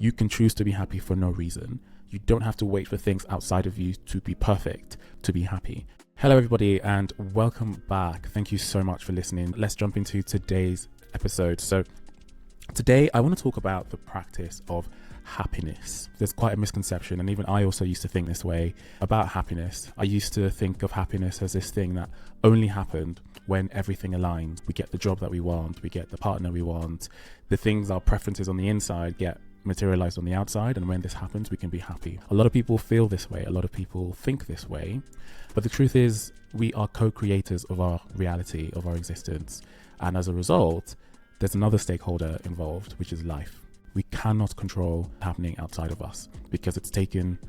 You can choose to be happy for no reason. You don't have to wait for things outside of you to be perfect to be happy. Hello everybody and welcome back. Thank you so much for listening. Let's jump into today's episode. So today I want to talk about the practice of happiness. There's quite a misconception, and even I also used to think this way about happiness. I used to think of happiness as this thing that only happened when everything aligns. We get the job that we want, we get the partner we want, the things, our preferences on the inside get materialized on the outside, and when this happens we can be happy. A lot of people feel this way, a lot of people think this way, but the truth is we are co-creators of our reality, of our existence, and as a result there's another stakeholder involved, which is life. We cannot control happening outside of us because it's taken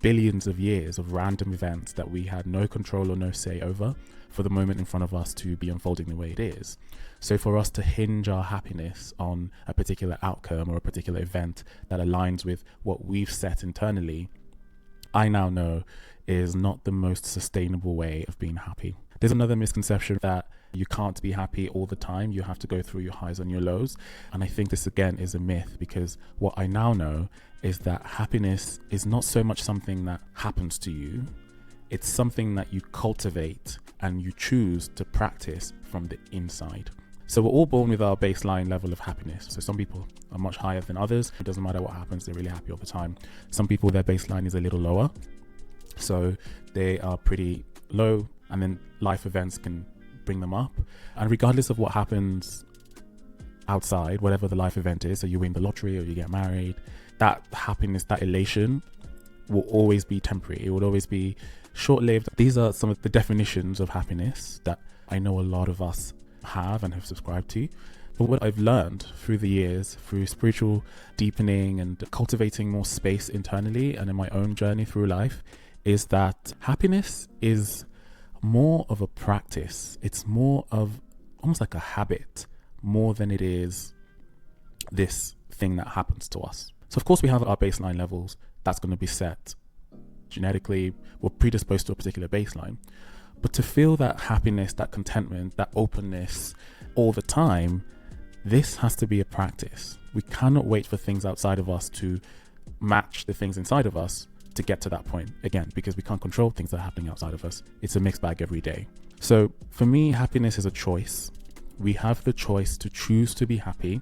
billions of years of random events that we had no control or no say over for the moment in front of us to be unfolding the way it is. So for us to hinge our happiness on a particular outcome or a particular event that aligns with what we've set internally, I now know is not the most sustainable way of being happy. There's another misconception that you can't be happy all the time. You have to go through your highs and your lows. And I think this again is a myth, because what I now know is that happiness is not so much something that happens to you. It's something that you cultivate and you choose to practice from the inside. So we're all born with our baseline level of happiness. So some people are much higher than others. It doesn't matter what happens, they're really happy all the time. Some people, their baseline is a little lower. So they are pretty low, and then life events can bring them up. And regardless of what happens outside, whatever the life event is, so you win the lottery or you get married, that happiness, that elation will always be temporary. It will always be short-lived. These are some of the definitions of happiness that I know a lot of us have and have subscribed to. But what I've learned through the years, through spiritual deepening and cultivating more space internally and in my own journey through life, is that happiness is more of a practice. It's more of almost like a habit, more than it is this thing that happens to us. So of course we have our baseline levels. That's going to be set genetically. We're predisposed to a particular baseline. But to feel that happiness, that contentment, that openness all the time, this has to be a practice. We cannot wait for things outside of us to match the things inside of us to get to that point, again, because we can't control things that are happening outside of us. It's a mixed bag every day. So for me, happiness is a choice. We have the choice to choose to be happy,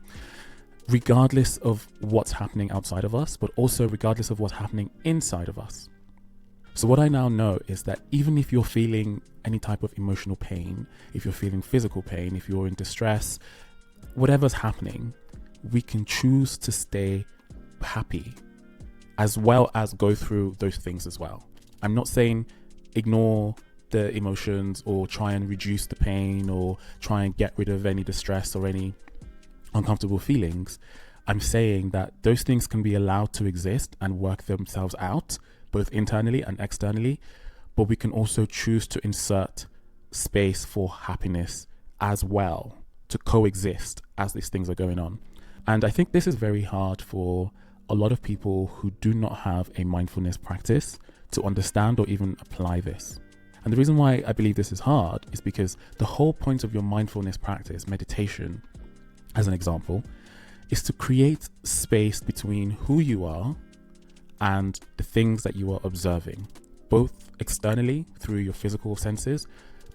regardless of what's happening outside of us, but also regardless of what's happening inside of us. So what I now know is that even if you're feeling any type of emotional pain, if you're feeling physical pain, if you're in distress, whatever's happening, we can choose to stay happy, as well as go through those things as well. I'm not saying ignore the emotions or try and reduce the pain or try and get rid of any distress or any uncomfortable feelings. I'm saying that those things can be allowed to exist and work themselves out, both internally and externally, but we can also choose to insert space for happiness as well, to coexist as these things are going on. And I think this is very hard for a lot of people who do not have a mindfulness practice to understand or even apply this. And the reason why I believe this is hard is because the whole point of your mindfulness practice, meditation, as an example, is to create space between who you are and the things that you are observing, both externally through your physical senses,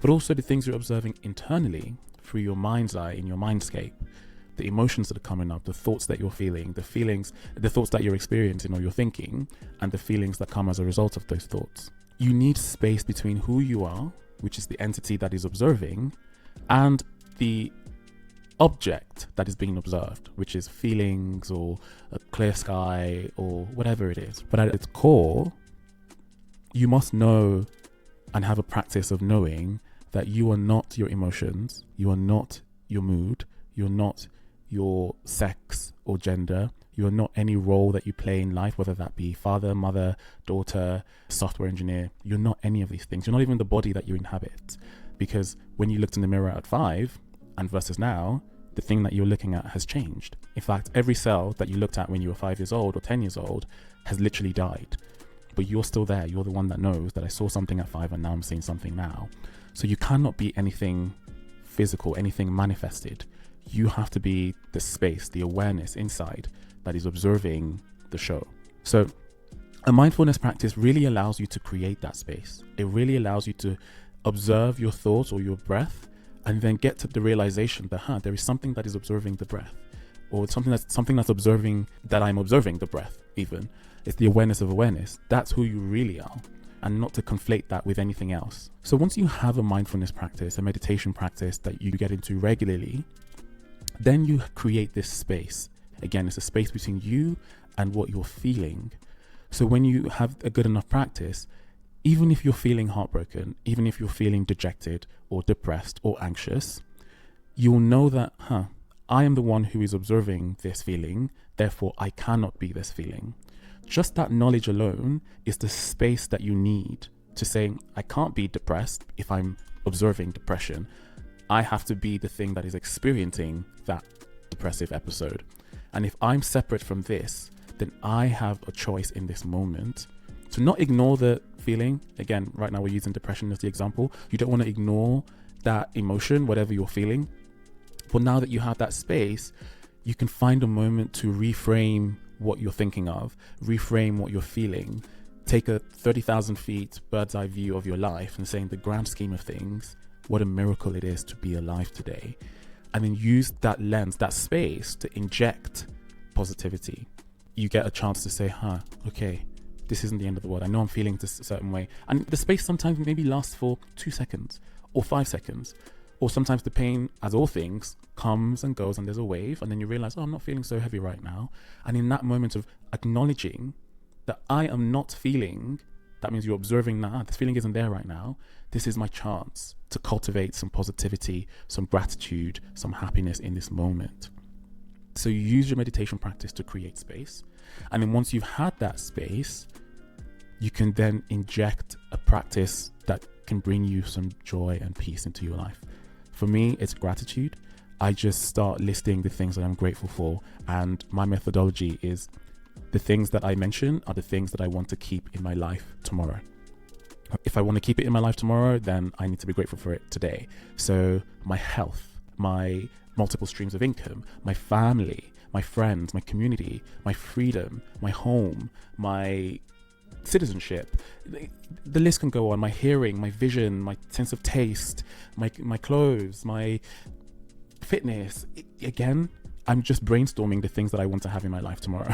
but also the things you're observing internally through your mind's eye, in your mindscape. The emotions that are coming up, the thoughts that you're feeling, the feelings, the thoughts that you're experiencing or you're thinking, and the feelings that come as a result of those thoughts. You need space between who you are, which is the entity that is observing, and the object that is being observed, which is feelings or a clear sky or whatever it is. But at its core, you must know and have a practice of knowing that you are not your emotions, you are not your mood, you're not your sex or gender, you are not any role that you play in life, whether that be father, mother, daughter, software engineer. You're not any of these things. You're not even the body that you inhabit. Because when you looked in the mirror at 5 and versus now, the thing that you're looking at has changed. In fact, every cell that you looked at when you were 5 years old or 10 years old has literally died. But you're still there. You're the one that knows that I saw something at 5 and now I'm seeing something now. So you cannot be anything physical, anything manifested. You have to be the space, the awareness inside that is observing the show. So a mindfulness practice really allows you to create that space. It really allows you to observe your thoughts or your breath, and then get to the realization that there is something that is observing the breath, or something that's observing that I'm observing the breath. Even it's the awareness of awareness. That's who you really are, and not to conflate that with anything else. So once you have a mindfulness practice, a meditation practice that you get into regularly, then you create this space. Again, it's a space between you and what you're feeling. So when you have a good enough practice, even if you're feeling heartbroken, even if you're feeling dejected or depressed or anxious, you'll know that, I am the one who is observing this feeling, therefore I cannot be this feeling. Just that knowledge alone is the space that you need to say, I can't be depressed if I'm observing depression. I have to be the thing that is experiencing that depressive episode. And if I'm separate from this, then I have a choice in this moment to not ignore the feeling. Again, right now we're using depression as the example. You don't want to ignore that emotion, whatever you're feeling. But now that you have that space, you can find a moment to reframe what you're thinking of, reframe what you're feeling, take a 30,000 feet bird's eye view of your life and saying, the grand scheme of things, what a miracle it is to be alive today. And then use that lens, that space, to inject positivity. You get a chance to say, okay, this isn't the end of the world. I know I'm feeling this a certain way. And the space sometimes maybe lasts for 2 seconds or 5 seconds. Or sometimes the pain, as all things, comes and goes, and there's a wave, and then you realize, I'm not feeling so heavy right now. And in that moment of acknowledging that I am not feeling, that means you're observing that this feeling isn't there right now. This is my chance to cultivate some positivity, some gratitude, some happiness in this moment. So you use your meditation practice to create space. And then once you've had that space, you can then inject a practice that can bring you some joy and peace into your life. For me, it's gratitude. I just start listing the things that I'm grateful for. And my methodology is the things that I mention are the things that I want to keep in my life tomorrow. If I want to keep it in my life tomorrow, then I need to be grateful for it today. So my health, my multiple streams of income, my family, my friends, my community, my freedom, my home, my citizenship, the list can go on. My hearing, my vision, my sense of taste, my clothes, my fitness. Again, I'm just brainstorming the things that I want to have in my life tomorrow.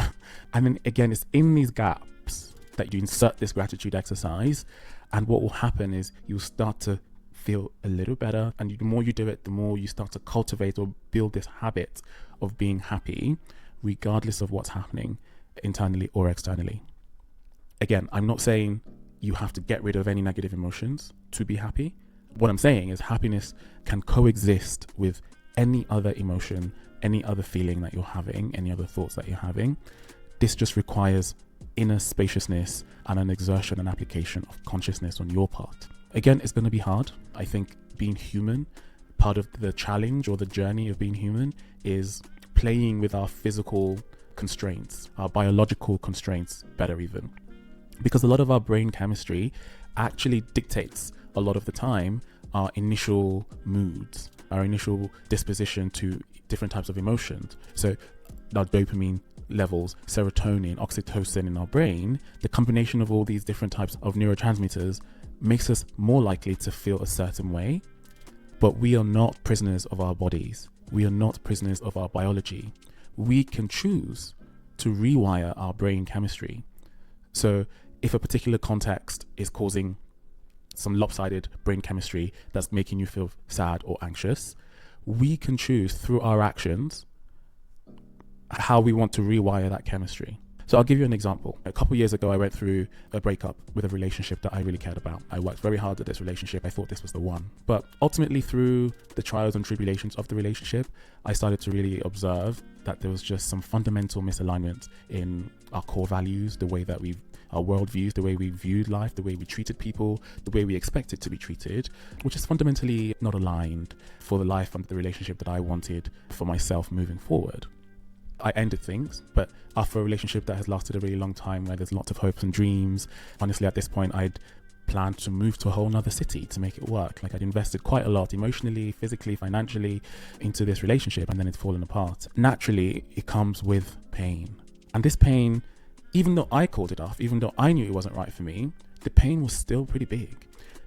And then again, it's in these gaps that you insert this gratitude exercise. And what will happen is you'll start to feel a little better. And the more you do it, the more you start to cultivate or build this habit of being happy, regardless of what's happening internally or externally. Again, I'm not saying you have to get rid of any negative emotions to be happy. What I'm saying is happiness can coexist with any other emotion, any other feeling that you're having, any other thoughts that you're having. This just requires inner spaciousness and an exertion and application of consciousness on your part. Again, it's going to be hard. I think being human, part of the challenge or the journey of being human is playing with our physical constraints, our biological constraints, better even. Because a lot of our brain chemistry actually dictates a lot of the time our initial moods, our initial disposition to different types of emotions. So our dopamine levels, serotonin, oxytocin in our brain, the combination of all these different types of neurotransmitters makes us more likely to feel a certain way. But we are not prisoners of our bodies. We are not prisoners of our biology. We can choose to rewire our brain chemistry. So if a particular context is causing some lopsided brain chemistry that's making you feel sad or anxious, we can choose through our actions how we want to rewire that chemistry. So I'll give you an example. A couple of years ago, I went through a breakup with a relationship that I really cared about. I worked very hard at this relationship. I thought this was the one. But ultimately, through the trials and tribulations of the relationship, I started to really observe that there was just some fundamental misalignment in our core values, the way that our worldviews, the way we viewed life, the way we treated people, the way we expected to be treated, which is fundamentally not aligned for the life and the relationship that I wanted for myself moving forward. I ended things, but after a relationship that has lasted a really long time, where there's lots of hopes and dreams, honestly, at this point, I'd planned to move to a whole nother city to make it work. Like, I'd invested quite a lot emotionally, physically, financially into this relationship, and then it's fallen apart. Naturally, it comes with pain. And this pain, even though I called it off, even though I knew it wasn't right for me, the pain was still pretty big.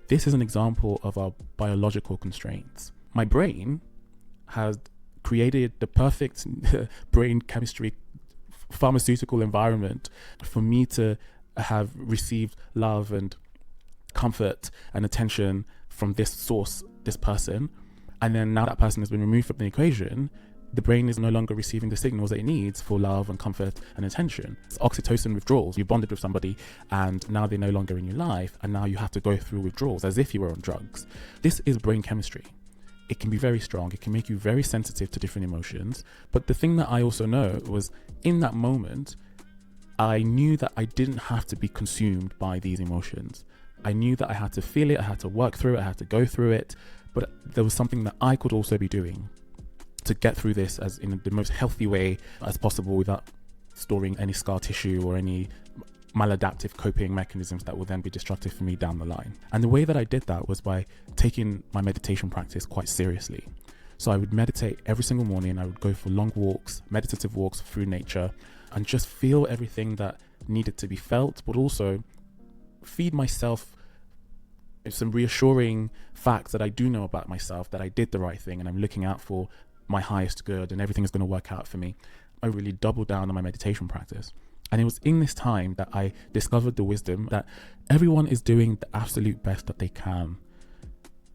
This is an example of our biological constraints. My brain has created the perfect brain chemistry pharmaceutical environment for me to have received love and comfort and attention from this source, this person. And then now that person has been removed from the equation, the brain is no longer receiving the signals that it needs for love and comfort and attention. It's oxytocin withdrawals. You bonded with somebody and now they're no longer in your life, and now you have to go through withdrawals as if you were on drugs. This is brain chemistry. It can be very strong. It can make you very sensitive to different emotions. But the thing that I also know was, in that moment, I knew that I didn't have to be consumed by these emotions. I knew that I had to feel it, I had to work through it, I had to go through it, but there was something that I could also be doing to get through this as in the most healthy way as possible, without storing any scar tissue or any maladaptive coping mechanisms that will then be destructive for me down the line. And the way that I did that was by taking my meditation practice quite seriously. So I would meditate every single morning. I would go for long walks, meditative walks through nature, and just feel everything that needed to be felt, but also feed myself some reassuring facts that I do know about myself, that I did the right thing and I'm looking out for my highest good and everything is going to work out for me. I really doubled down on my meditation practice. And it was in this time that I discovered the wisdom that everyone is doing the absolute best that they can,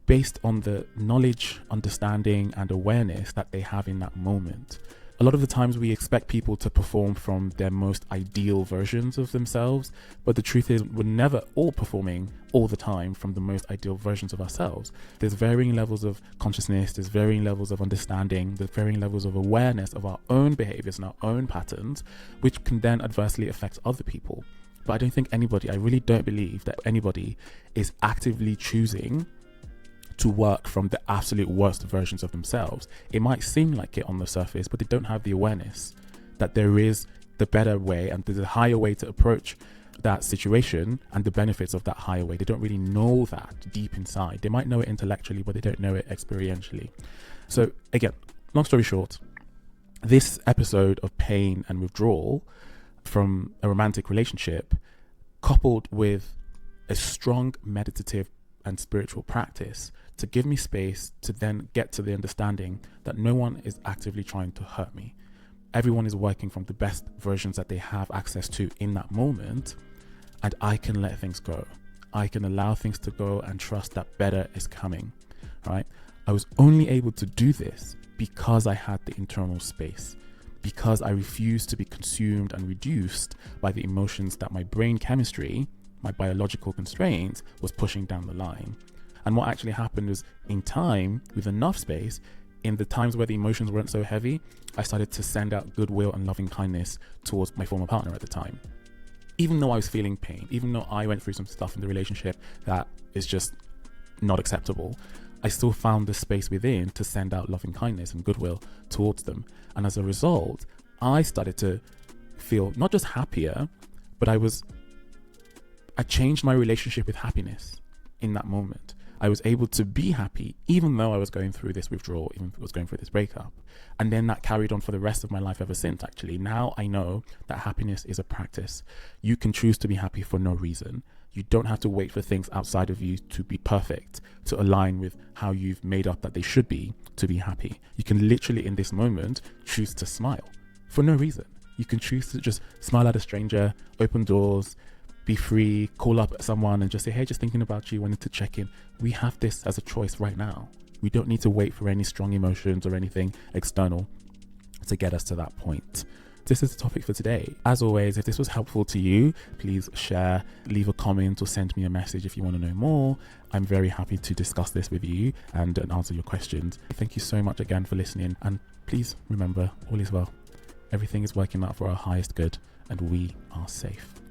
based on the knowledge, understanding, and awareness that they have in that moment. A lot of the times we expect people to perform from their most ideal versions of themselves, but the truth is we're never all performing all the time from the most ideal versions of ourselves. There's varying levels of consciousness, there's varying levels of understanding, there's varying levels of awareness of our own behaviors and our own patterns, which can then adversely affect other people. But I really don't believe that anybody is actively choosing to work from the absolute worst versions of themselves. It might seem like it on the surface, but they don't have the awareness that there is the better way and there's a higher way to approach that situation and the benefits of that higher way. They don't really know that deep inside. They might know it intellectually, but they don't know it experientially. So again, long story short, this episode of pain and withdrawal from a romantic relationship, coupled with a strong meditative and spiritual practice, to give me space to then get to the understanding that no one is actively trying to hurt me. Everyone is working from the best versions that they have access to in that moment, and I can let things go. I can allow things to go and trust that better is coming, right? I was only able to do this because I had the internal space, because I refused to be consumed and reduced by the emotions that my brain chemistry, my biological constraints, was pushing down the line. And what actually happened was, in time, with enough space, in the times where the emotions weren't so heavy, I started to send out goodwill and loving kindness towards my former partner at the time. Even though I was feeling pain, even though I went through some stuff in the relationship that is just not acceptable, I still found the space within to send out loving kindness and goodwill towards them. And as a result, I started to feel not just happier, but I changed my relationship with happiness in that moment. I was able to be happy even though I was going through this withdrawal, even though I was going through this breakup. And then that carried on for the rest of my life ever since, actually. Now I know that happiness is a practice. You can choose to be happy for no reason. You don't have to wait for things outside of you to be perfect, to align with how you've made up that they should be to be happy. You can literally, in this moment, choose to smile for no reason. You can choose to just smile at a stranger, open doors, be free, call up someone and just say, hey, just thinking about you, wanted to check in. We have this as a choice right now. We don't need to wait for any strong emotions or anything external to get us to that point. This is the topic for today. As always, if this was helpful to you, please share, leave a comment, or send me a message if you want to know more. I'm very happy to discuss this with you and answer your questions. Thank you so much again for listening. And please remember, all is well. Everything is working out for our highest good and we are safe.